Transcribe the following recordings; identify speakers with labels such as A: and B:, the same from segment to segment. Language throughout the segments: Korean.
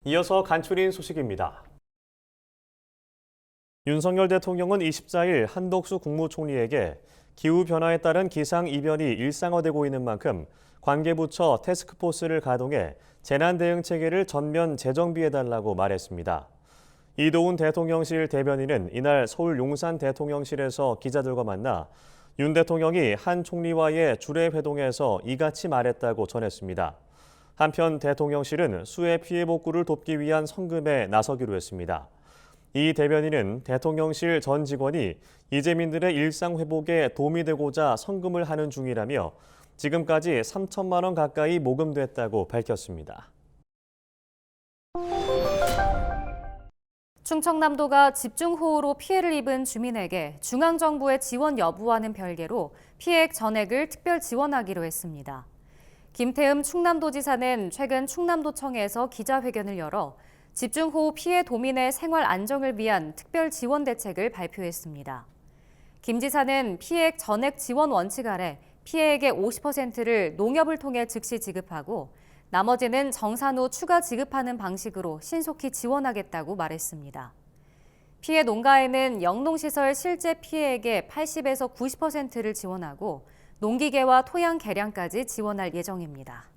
A: 이어서 간추린 소식입니다. 윤석열 대통령은 24일 한덕수 국무총리에게 기후변화에 따른 기상이변이 일상화되고 있는 만큼 관계부처 태스크포스를 가동해 재난대응체계를 전면 재정비해달라고 말했습니다. 이도훈 대통령실 대변인은 이날 서울 용산 대통령실에서 기자들과 만나 윤 대통령이 한 총리와의 주례회동에서 이같이 말했다고 전했습니다. 한편 대통령실은 수해 피해 복구를 돕기 위한 성금에 나서기로 했습니다. 이 대변인은 대통령실 전 직원이 이재민들의 일상 회복에 도움이 되고자 성금을 하는 중이라며 지금까지 3천만 원 가까이 모금됐다고 밝혔습니다.
B: 충청남도가 집중호우로 피해를 입은 주민에게 중앙정부의 지원 여부와는 별개로 피해액 전액을 특별 지원하기로 했습니다. 김태흠 충남도지사는 최근 충남도청에서 기자회견을 열어 집중호우 피해 도민의 생활 안정을 위한 특별 지원 대책을 발표했습니다. 김 지사는 피해액 전액 지원 원칙 아래 피해액의 50%를 농협을 통해 즉시 지급하고 나머지는 정산 후 추가 지급하는 방식으로 신속히 지원하겠다고 말했습니다. 피해 농가에는 영농시설 실제 피해액의 80에서 90%를 지원하고 농기계와 토양 개량까지 지원할 예정입니다.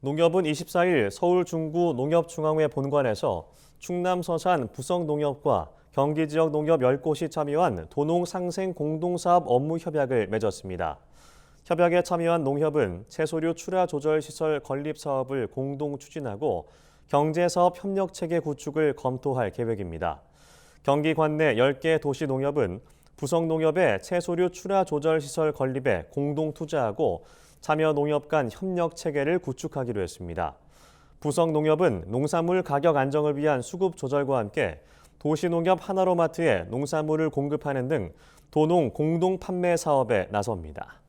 A: 농협은 24일 서울 중구 농협중앙회 본관에서 충남 서산 부성농협과 경기 지역 농협 10곳이 참여한 도농 상생 공동사업 업무 협약을 맺었습니다. 협약에 참여한 농협은 채소류 출하 조절 시설 건립 사업을 공동 추진하고 경제사업 협력체계 구축을 검토할 계획입니다. 경기 관내 10개 도시농협은 부성농협의 채소류 출하 조절 시설 건립에 공동 투자하고 참여 농협 간 협력 체계를 구축하기로 했습니다. 부성농협은 농산물 가격 안정을 위한 수급 조절과 함께 도시농협 하나로마트에 농산물을 공급하는 등 도농 공동 판매 사업에 나섭니다.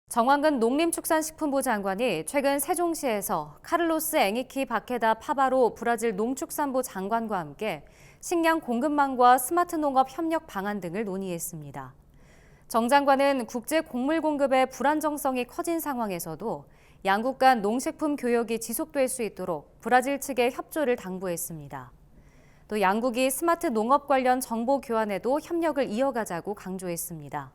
B: 정황근 농림축산식품부 장관이 최근 세종시에서 카를로스 앵이키 바케다 파바로 브라질 농축산부 장관과 함께 식량 공급망과 스마트 농업 협력 방안 등을 논의했습니다. 정 장관은 국제 곡물 공급의 불안정성이 커진 상황에서도 양국 간 농식품 교역이 지속될 수 있도록 브라질 측의 협조를 당부했습니다. 또 양국이 스마트 농업 관련 정보 교환에도 협력을 이어가자고 강조했습니다.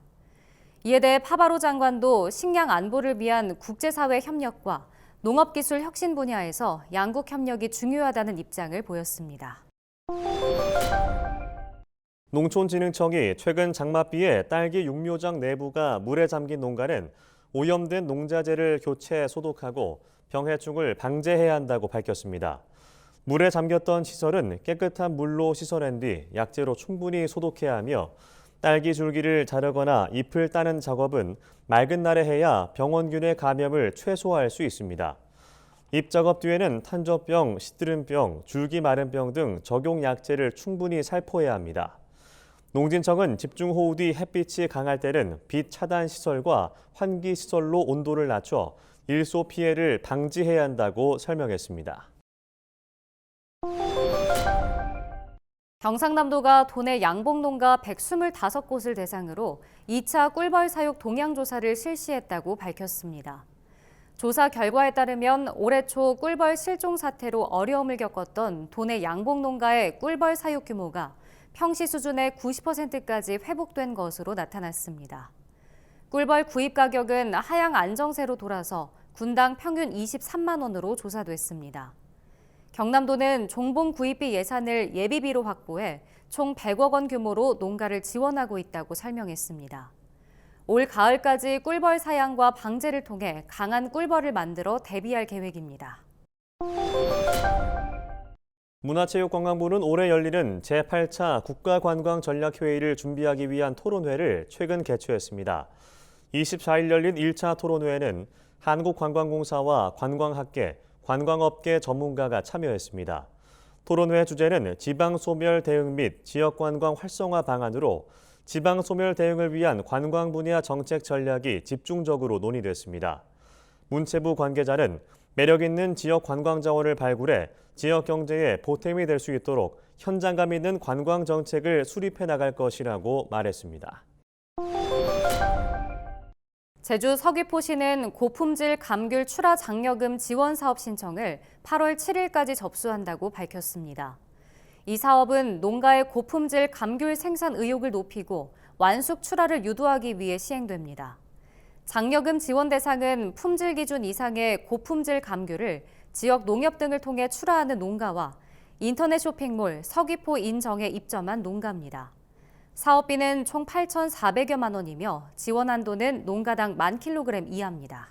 B: 이에 대해 파바로 장관도 식량 안보를 위한 국제사회 협력과 농업기술 혁신 분야에서 양국 협력이 중요하다는 입장을 보였습니다.
A: 농촌진흥청이 최근 장맛비에 딸기 육묘장 내부가 물에 잠긴 농가는 오염된 농자재를 교체 소독하고 병해충을 방제해야 한다고 밝혔습니다. 물에 잠겼던 시설은 깨끗한 물로 씻어낸 뒤 약재로 충분히 소독해야 하며 딸기 줄기를 자르거나 잎을 따는 작업은 맑은 날에 해야 병원균의 감염을 최소화할 수 있습니다. 잎 작업 뒤에는 탄저병, 시드름병, 줄기 마른병 등 적용 약재를 충분히 살포해야 합니다. 농진청은 집중호우 뒤 햇빛이 강할 때는 빛 차단 시설과 환기 시설로 온도를 낮춰 일소 피해를 방지해야 한다고 설명했습니다.
B: 경상남도가 도내 양봉농가 125곳을 대상으로 2차 꿀벌 사육 동향 조사를 실시했다고 밝혔습니다. 조사 결과에 따르면 올해 초 꿀벌 실종 사태로 어려움을 겪었던 도내 양봉농가의 꿀벌 사육 규모가 평시 수준의 90%까지 회복된 것으로 나타났습니다. 꿀벌 구입 가격은 하향 안정세로 돌아서 군당 평균 23만 원으로 조사됐습니다. 경남도는 종봉 구입비 예산을 예비비로 확보해 총 100억 원 규모로 농가를 지원하고 있다고 설명했습니다. 올 가을까지 꿀벌 사양과 방제를 통해 강한 꿀벌을 만들어 대비할 계획입니다.
A: 문화체육관광부는 올해 열리는 제8차 국가관광전략회의를 준비하기 위한 토론회를 최근 개최했습니다. 24일 열린 1차 토론회에는 한국관광공사와 관광학계, 관광업계 전문가가 참여했습니다. 토론회 주제는 지방소멸 대응 및 지역관광 활성화 방안으로 지방소멸 대응을 위한 관광 분야 정책 전략이 집중적으로 논의됐습니다. 문체부 관계자는 매력 있는 지역 관광 자원을 발굴해 지역 경제에 보탬이 될 수 있도록 현장감 있는 관광 정책을 수립해 나갈 것이라고 말했습니다.
B: 제주 서귀포시는 고품질 감귤 출하 장려금 지원 사업 신청을 8월 7일까지 접수한다고 밝혔습니다. 이 사업은 농가의 고품질 감귤 생산 의욕을 높이고 완숙 출하를 유도하기 위해 시행됩니다. 장려금 지원 대상은 품질 기준 이상의 고품질 감귤을 지역 농협 등을 통해 출하하는 농가와 인터넷 쇼핑몰 서귀포 인정에 입점한 농가입니다. 사업비는 총 8,400여만 원이며 지원 한도는 농가당 10,000kg 이하입니다.